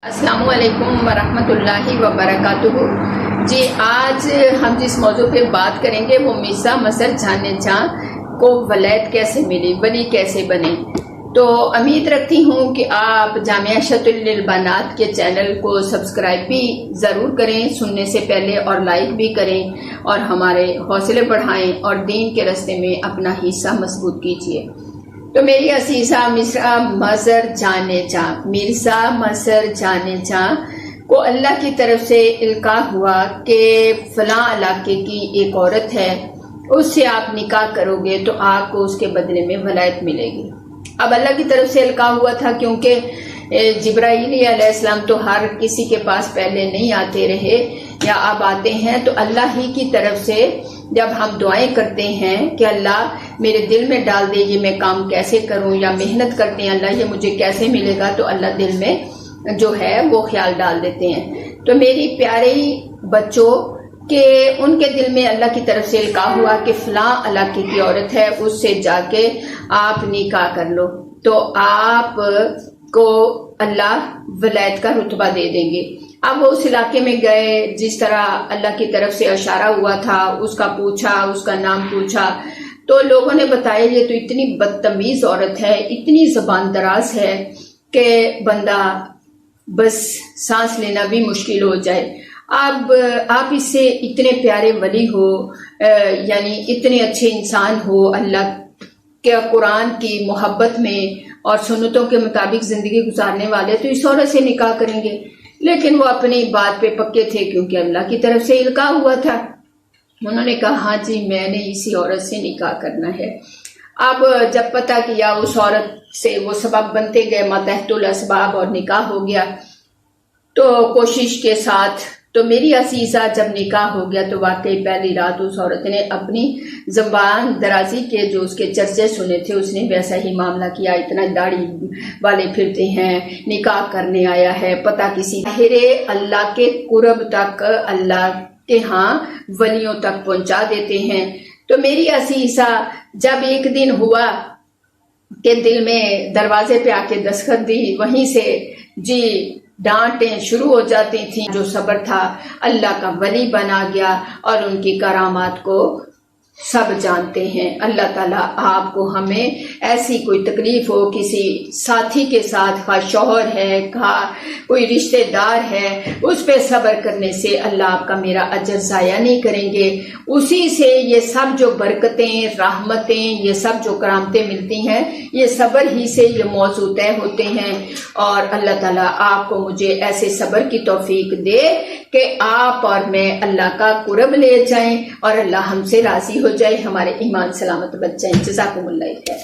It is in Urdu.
السلام علیکم ورحمۃ اللہ وبرکاتہ۔ جی آج ہم جس موضوع پہ بات کریں گے وہ مرزا مسر جان جہاں کو ولایت کیسے ملی، ولی کیسے بنے۔ تو امید رکھتی ہوں کہ آپ جامعہ شت للبنات کے چینل کو سبسکرائب بھی ضرور کریں سننے سے پہلے، اور لائک بھی کریں اور ہمارے حوصلے بڑھائیں اور دین کے راستے میں اپنا حصہ مضبوط کیجیے۔ تو میری عزیزہ مرزا مسر جان جہاں کو اللہ کی طرف سے القاء ہوا کہ فلاں علاقے کی ایک عورت ہے، اس سے آپ نکاح کرو گے تو آپ کو اس کے بدلے میں ولایت ملے گی۔ اب اللہ کی طرف سے القاء ہوا تھا، کیونکہ جبرائیل علیہ السلام تو ہر کسی کے پاس پہلے نہیں آتے رہے یا اب آتے ہیں، تو اللہ ہی کی طرف سے جب ہم دعائیں کرتے ہیں کہ اللہ میرے دل میں ڈال دے یہ میں کام کیسے کروں، یا محنت کرتے ہیں اللہ یہ مجھے کیسے ملے گا، تو اللہ دل میں جو ہے وہ خیال ڈال دیتے ہیں۔ تو میری پیارے بچوں کہ ان کے دل میں اللہ کی طرف سے القاء ہوا کہ فلاں علاقے کی عورت ہے، اس سے جا کے آپ نکاح کر لو، تو آپ کو اللہ ولایت کا رتبہ دے دیں گے۔ اب وہ اس علاقے میں گئے، جس طرح اللہ کی طرف سے اشارہ ہوا تھا، اس کا پوچھا، اس کا نام پوچھا، تو لوگوں نے بتایا یہ تو اتنی بدتمیز عورت ہے، اتنی زبان دراز ہے کہ بندہ بس سانس لینا بھی مشکل ہو جائے۔ اب آپ اس سے اتنے پیارے ولی ہو، یعنی اتنے اچھے انسان ہو، اللہ کے قرآن کی محبت میں اور سنتوں کے مطابق زندگی گزارنے والے، تو اس عورت سے نکاح کریں گے۔ لیکن وہ اپنی بات پہ پکے تھے، کیونکہ اللہ کی طرف سے القاء ہوا تھا۔ انہوں نے کہا ہاں جی میں نے اسی عورت سے نکاح کرنا ہے۔ اب جب پتہ کیا اس عورت سے وہ سبب بنتے گئے، ماتحت الاسباب، اور نکاح ہو گیا تو کوشش کے ساتھ۔ تو میری عزیزہ جب نکاح ہو گیا تو واقعی پہلی رات اس عورت نے اپنی زبان درازی کے جو اس کے چرچے سنے تھے، اس نے ویسا ہی معاملہ کیا۔ اتنا داڑھی والے پھرتے ہیں، نکاح کرنے آیا ہے، پتہ کسی اللہ کے قرب تک، اللہ کے ہاں ولیوں تک پہنچا دیتے ہیں۔ تو میری عزیزہ جب ایک دن ہوا کہ دل میں دروازے پہ آ کے دستخط دی، وہیں سے جی ڈانٹیں شروع ہو جاتی تھیں۔ جو صبر تھا اللہ کا ولی بنا گیا، اور ان کی کرامات کو سب جانتے ہیں۔ اللہ تعالیٰ آپ کو، ہمیں ایسی کوئی تکلیف ہو کسی ساتھی کے ساتھ، خواہ شوہر ہے، خواہ کوئی رشتہ دار ہے، اس پہ صبر کرنے سے اللہ آپ کا میرا اجر ضائع نہیں کریں گے۔ اسی سے یہ سب جو برکتیں، رحمتیں، یہ سب جو کرامتیں ملتی ہیں، یہ صبر ہی سے یہ موضوع طے ہوتے ہیں۔ اور اللہ تعالیٰ آپ کو مجھے ایسے صبر کی توفیق دے کہ آپ اور میں اللہ کا قرب لے جائیں اور اللہ ہم سے راضی ہو جائے، ہمارے ایمان سلامت بچ جائیں۔ جزاکم اللہ خیر۔